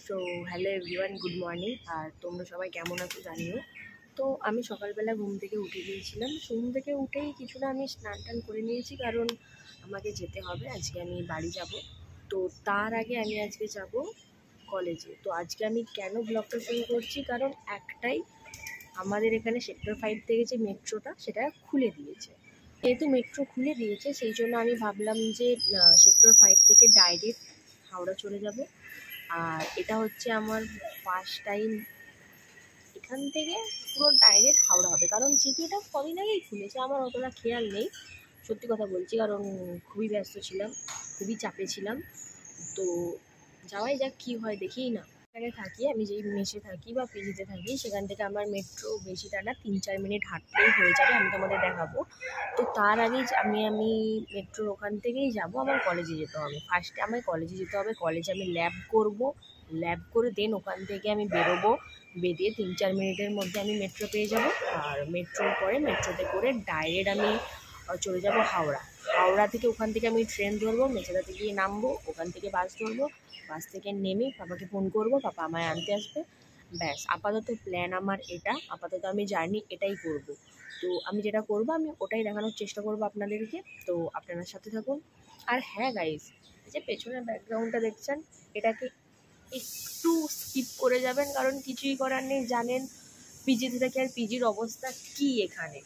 So hello everyone, good morning. আর তোমরা সবাই কেমন আছো জানিও। তো আমি সকালবেলা ঘুম থেকে উঠে গিয়েছিলাম। ঘুম থেকে উঠেই কিছুটা আমি স্নান টান করে নিয়েছি, কারণ আমাকে যেতে হবে, আজকে আমি বাড়ি যাব। তো তার আগে আমি আজকে যাব কলেজে। তো আজকে আমি কেন ব্লগটা শুরু করছি, কারণ একটাই, আমাদের এখানে সেক্টর 5 থেকে যে মেট্রোটা সেটা খুলে দিয়েছে। যেহেতু মেট্রো খুলে দিয়েছে সেই জন্য আমি ভাবলাম যে সেক্টর 5 থেকে ডাইরেক্ট হাওড়া চলে যাব। আর এটা হচ্ছে আমার ফার্স্ট টাইম এখান থেকে পুরো ডাইরেক্ট হাওড়া হবে, কারণ যেহেতু এটা কদিন আগেই খুলেছে আমার অতটা খেয়াল নেই, সত্যি কথা বলছি, কারণ খুবই ব্যস্ত ছিলাম, খুবই চাপে ছিলাম। তো যাওয়াই যাক, কী হয় দেখেই না। এখানে থাকি, আমি যেই মেসে থাকি বা পিজিতে থাকি সেখান থেকে আমার মেট্রো বেশিটা না, 3-4 মিনিট হাঁটলেই হয়ে যাবে, আমি তোমাদের দেখাবো। তো তার আগেই আমি মেট্রোর ওখান থেকেই যাব, আমার কলেজে যেতে হবে। ফার্স্টে আমার কলেজে যেতে হবে, কলেজে আমি ল্যাব করব, ল্যাব করে দেন ওখান থেকে আমি বেরোবো, বেরিয়ে 3-4 মিনিটের মধ্যে আমি মেট্রো পেয়ে যাব। আর মেট্রোর পরে মেট্রোতে করে ডাইরেক্ট আমি চলে যাব হাওড়া। হাওড়া থেকে ওখান থেকে আমি ট্রেন ধরবো, মেচেদাতে গিয়ে নামবো, ওখান থেকে বাস ধরবো, বাস থেকে নেমে পাপাকে ফোন করব, পাপা আমায় আনতে আসবে। ব্যাস, আপাতত প্ল্যান আমার এটা, আপাতত আমি জার্নি এটাই করব। তো আমি যেটা করব আমি ওটাই দেখানোর চেষ্টা করব আপনাদেরকে, তো আপনারা সাথে থাকুন। আর হ্যাঁ গাইস, এই যে পেছনের ব্যাকগ্রাউন্ডটা দেখছেন, এটাকে একটু স্কিপ করে যাবেন, কারণ কিছুই করার নেই। জানেন পিজিতে থেকে আর পিজির অবস্থা কি, এখানে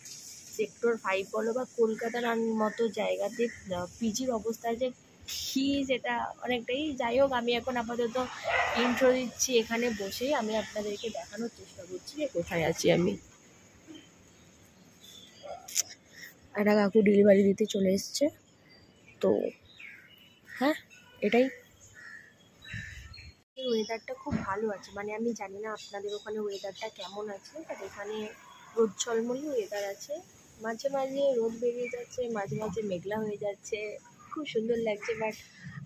সেক্টর 5 বলো বা কলকাতার মতো জায়গাতে পিজির অবস্থা যে কি, সেটা অনেকটাই। যাই হোক, আমি এখন আপাতত ইন্ট্রো দিচ্ছি, এখানে বসেই আমি আপনাদেরকে দেখানোর চেষ্টা করছি যে কোথায় আছি আমি। একটা কাকু ডেলিভারি দিতে চলে এসছে, তো হ্যাঁ এটাই। ওয়েদারটা খুব ভালো আছে, মানে আমি জানি না আপনাদের ওখানে ওয়েদারটা কেমন আছে, বাট এখানে রোদ ঝলমলি ওয়েদার আছে, মাঝে মাঝে রোদ বেরিয়ে যাচ্ছে, মাঝে মাঝে মেঘলা হয়ে যাচ্ছে, খুব সুন্দর লাগছে। বাট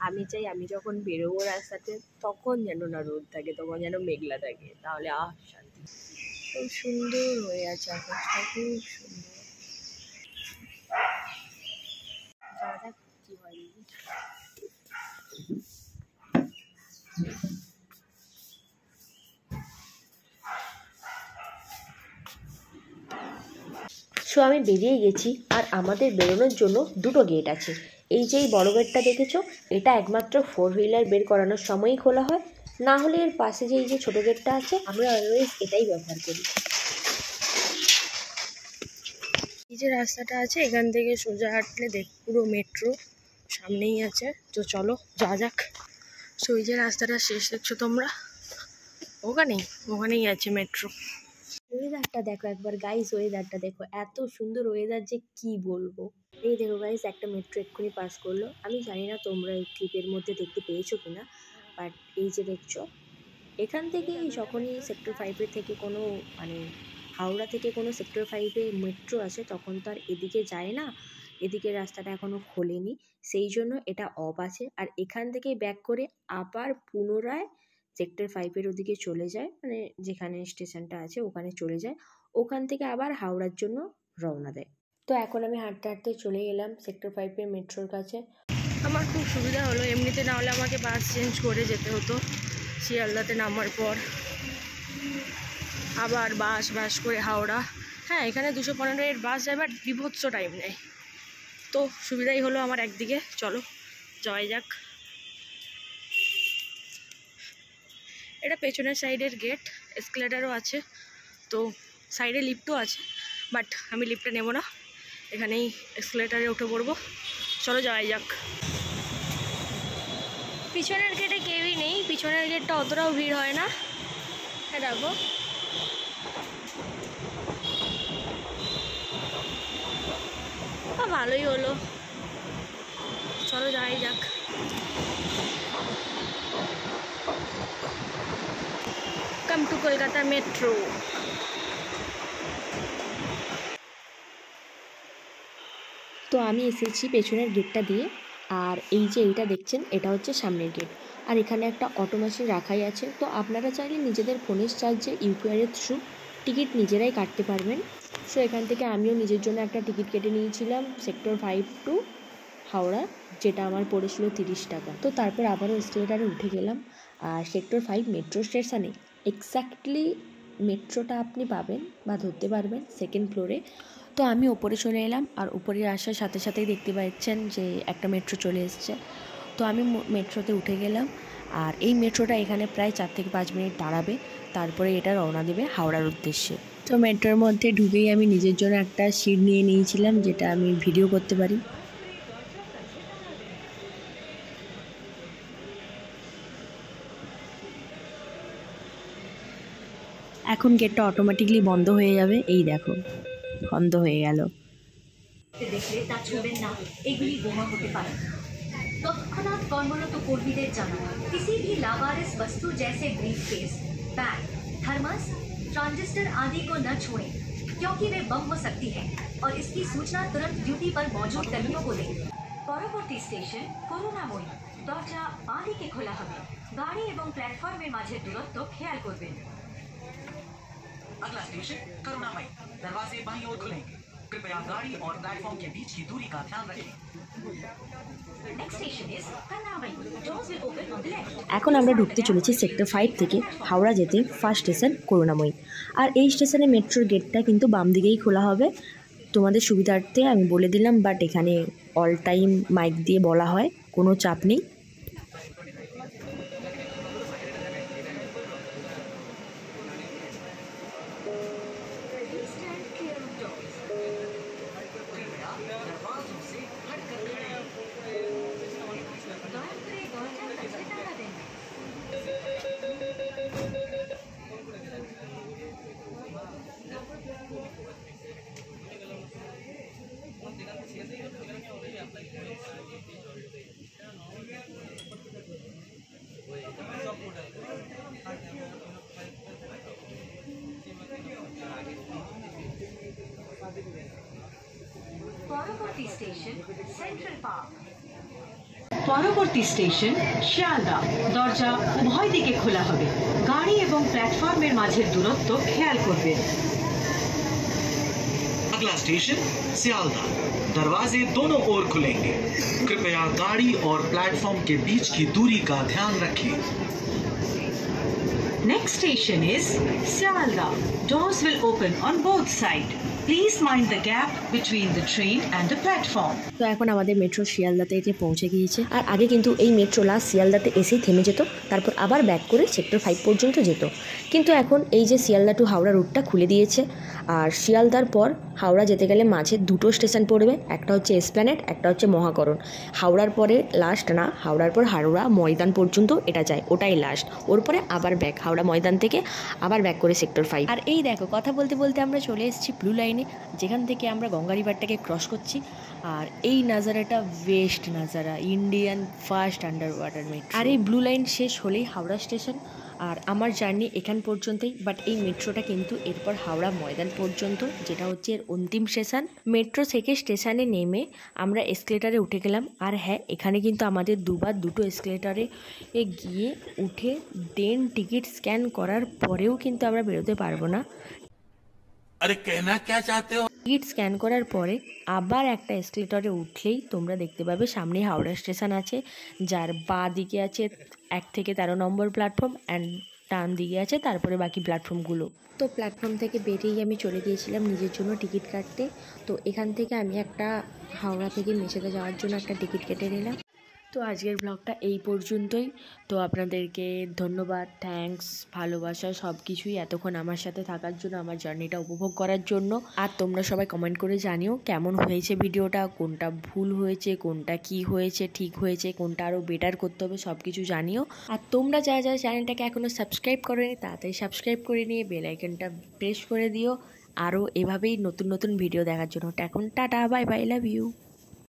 আমি চাই আমি যখন বেরোবো রাস্তাতে তখন যেন না রোদ থাকে, তখন যেন মেঘলা থাকে, তাহলে শান্তি। খুব সুন্দর হয়ে আছে আকাশটা, খুব সুন্দর। যাওয়া যাক কী হয়। সো আমি বেরিয়ে গেছি, আর আমাদের বেরোনোর জন্য দুটো গেট আছে। এই যে এই বড় গেটটা দেখেছো, এটা একমাত্র 4 হুইলার বের করানোর সময়ই খোলা হয়, না হলে এর পাশে যে এই যে ছোটো গেটটা আছে আমরা অলওয়েজ এটাই ব্যবহার করি। এই যে রাস্তাটা আছে, এখান থেকে সোজা হাঁটলে পুরো মেট্রো সামনেই আছে। তো চলো যা যাক। সো এই যে রাস্তাটা শেষ দেখছো তোমরা, ওখানেই আছে মেট্রো। ওয়েদারটা দেখো একবার গাইস, ওয়েদারটা দেখো, এত সুন্দর ওয়েদার যে কি বলবো। এই দেখো গাইস, একটা মেট্রো এক্ষুনি পাস করলো, আমি জানি না তোমরা এই ক্লিপের মধ্যে দেখতে পেয়েছো কিনা, বাট এই যে দেখছো, এখান থেকে যখনই সেক্টর 5 থেকে কোনো মানে হাওড়া থেকে কোনো সেক্টর 5 মেট্রো আসে তখন তো আর এদিকে যায় না, এদিকে রাস্তাটা এখনও খোলেনি, সেই জন্য এটা অফ আছে। আর এখান থেকে ব্যাক করে আবার পুনরায় সেক্টর 5 ওদিকে চলে যায়, মানে যেখানে স্টেশনটা আছে ওখানে চলে যায়, ওখান থেকে আবার হাওড়ার জন্য রওনা দেয়। তো এখন আমি হাঁটতে হাঁটতে চলে গেলাম সেক্টর 5 মেট্রোর কাছে। আমার খুব সুবিধা হলো, এমনিতে না হলে আমাকে বাস চেঞ্জ করে যেতে হতো, শিয়ালদাতে নামার পর আবার বাস করে হাওড়া। হ্যাঁ, এখানে 215 বাস যায়, বাট বিভৎস টাইম নেয়, তো সুবিধাই হলো আমার একদিকে। চলো যাওয়াই যাক। এটা পেছনের সাইডের গেট, এসকেলেটারও আছে, তো সাইডে লিফটও আছে, বাট আমি লিফটে নেব না, এখানেই এসকেলেটারে উঠে পড়বো। চলো যাওয়াই যাক। পিছনের গেটে কেউই নেই, পিছনের গেটটা অতটাও ভিড় হয় না। হ্যাঁ দেখো, ভালোই হলো, চলো যাওয়াই যাক। Come to Kolkata metro. তো আমি এসেছি পেছনের গেটটা দিয়ে, আর এই যে এইটা দেখছেন এটা হচ্ছে সামনের গেট, আর এখানে একটা অটো মেশিন রাখাই আছে, তো আপনারা চাইলে নিজেদের ফোনের চার্জে ইউপিআইয়ের থ্রু টিকিট নিজেরাই কাটতে পারবেন। সো এখান থেকে আমিও নিজের জন্য একটা টিকিট কেটে নিয়েছিলাম সেক্টর 5 টু হাওড়া, যেটা আমার পড়েছিল 30 টাকা। তো তারপর আবারও এসকেলেটারে উঠে গেলাম, আর সেক্টর 5 মেট্রো স্টেশনে এক্স্যাক্টলি মেট্রোটা আপনি পাবেন বা ধরতে পারবেন সেকেন্ড ফ্লোরে। তো আমি ওপরে চলে এলাম, আর উপরে আসার সাথে সাথেই দেখতে পাচ্ছেন যে একটা মেট্রো চলে এসছে। তো আমি মেট্রোতে উঠে গেলাম, আর এই মেট্রোটা এখানে প্রায় 4 থেকে 5 মিনিট দাঁড়াবে, তারপরে এটা রওনা দেবে হাওড়ার উদ্দেশ্যে। তো মেট্রোর মধ্যে ঢুকেই আমি নিজের জন্য একটা সিট নিয়ে নিয়েছিলাম, যেটা আমি ভিডিও করতে পারি। এখন গেটটা অটোমেটিকলি বন্ধ হয়ে যাবে, এই দেখো বন্ধ হয়ে গেল। দেখলে তা ছুঁবেন না, এগুলি বোমা হতে পারে। তৎক্ষণাৎ কর্মরত কর্মীদের জানানো, किसी भी लावारिस वस्तु जैसे ब्रीफकेस, बैग, थर्मस, ट्रांजिस्टर आदि को न छुएं, क्योंकि वे बम हो सकती है और इसकी सूचना तुरंत ड्यूटी पर मौजूद कर्मियों को दें। পরবর্তী স্টেশন করুণাময়ী, দরজা বাঁ দিকে খোলা হবে। গাড়ি এবং প্ল্যাটফর্মের মাঝে দূরত্ব খেয়াল করবেন। अगला स्टेशन करुणामयी, दरवाजे बाईं ओर खुलेंगे। कृपया गाड़ी और प्लेटफॉर्म के बीच की दूरी का ध्यान रखें। Next station is Karnamai. Doors will open on the left. এখন আমরা ঢুকতে চলেছি সেক্টর 5 থেকে হাওড়া যেতে ফার্স্ট স্টেশন করুণাময়ী। আর এই স্টেশনে মেট্রোর গেটটা কিন্তু বাম দিকেই খোলা হবে। তোমাদের সুবিধার্থে আমি বলে দিলাম, বাট এখানে অল টাইম মাইক দিয়ে বলা হয়, কোনো চাপ নেই। Please stand clear of doors. कृपया दरवाजों से हटकर खड़े रहें। দয়া করে দরজার কাছে দাঁড়াবেন। পরবর্তী স্টেশন সেন্ট্রাল পার্ক। পরবর্তী স্টেশন শিয়ালদা, দরজা উভয় দিকে খোলা হবে। গাড়ি এবং প্ল্যাটফর্মের মাঝের দূরত্ব খেয়াল করবেন। अगला स्टेशन सियालदा, दरवाजे दोनों ओर खुलेंगे। कृपया गाड़ी और प्लेटफॉर्म के बीच की दूरी का ध्यान रखें। Next station is Sialda. Doors will open on both sides. Please mind the gap between the train and the platform. তো এখন আমাদের মেট্রো শিয়ালদাতে এসে পৌঁছে গিয়েছে। আর আগে কিন্তু এই মেট্রো লাস্ট শিয়ালদাতে এসেই থেমে যেত, তারপর আবার ব্যাক করে সেক্টর 5 পর্যন্ত যেত। কিন্তু এখন এই যে শিয়ালদা টু হাওড়া রুটটা খুলে দিয়েছে, আর শিয়ালদার পর হাওড়া যেতে গেলে মাঝে দুটো স্টেশন পড়বে, একটা হচ্ছে এসপ্ল্যানেড, একটা হচ্ছে মহাকরণ। হাওড়ার পরে লাস্ট না, হাওড়ার পর হাওড়া ময়দান পর্যন্ত এটা যায়, ওটাই লাস্ট। ওর পরে আবার ব্যাক হাওড়া ময়দান থেকে আবার ব্যাক করে সেক্টর 5। আর এই দেখো কথা বলতে বলতে আমরা চলে এসেছি ব্লু লাইনে, যেখান থেকে আমরা গঙ্গা রিভারটাকে ক্রস করছি। আর এই নাজারাটা বেস্ট নাজারা, Indian first underwater metro. আর এই ব্লু লাইন শেষ হলেই হাওড়া স্টেশন। আর আমার জার্নি এখান পর্যন্তই, বাট এই মেট্রোটা কিন্তু এরপর হাওড়া ময়দান পর্যন্ত, যেটা হচ্ছে এর অন্তিম স্টেশন। মেট্রো থেকে স্টেশনে নেমে আমরা এসকেলেটারে উঠে গেলাম। আর হ্যাঁ, এখানে কিন্তু আমাদের দুবার দুটো এসকেলেটারে গিয়ে উঠে দেন টিকিট স্ক্যান করার পরেও কিন্তু আমরা বেরোতে পারবো না। अरे कहना क्या चाहते हो? টিকিট স্ক্যান করার পরে আবার একটা এসকেলেটরে উঠলেই তোমরা দেখতে পাবে সামনে হাওড়া স্টেশন আছে, যার বাঁ দিকে আছে 1 থেকে 13 নম্বর প্ল্যাটফর্ম, অ্যান্ড ডান দিকে আছে তারপরে বাকি প্ল্যাটফর্মগুলো। তো প্ল্যাটফর্ম থেকে বেরিয়েই আমি চলে গিয়েছিলাম নিজের জন্য টিকিট কাটতে। তো এখান থেকে আমি একটা হাওড়া থেকে মেচেদা যাওয়ার জন্য একটা টিকিট কেটে নিলাম। তো আজকের ব্লগটা এই পর্যন্তই। তো আপনাদেরকে ধন্যবাদ, থ্যাঙ্কস, ভালোবাসা সব কিছুই এতক্ষণ আমার সাথে থাকার জন্য, আমার জার্নিটা উপভোগ করার জন্য। আর তোমরা সবাই কমেন্ট করে জানিও কেমন হয়েছে ভিডিওটা, কোনটা ভুল হয়েছে, কোনটা কি হয়েছে, ঠিক হয়েছে, কোনটা আরও বেটার করতে হবে, সব কিছু জানিও। আর তোমরা যারা যারা চ্যানেলটাকে এখনও সাবস্ক্রাইব করোনি তাড়াতাড়ি সাবস্ক্রাইব করে নিয়ে বেল আইকনটা প্রেস করে দিও, আরও এভাবেই নতুন নতুন ভিডিও দেখার জন্য। এখন tata, bye bye, love you.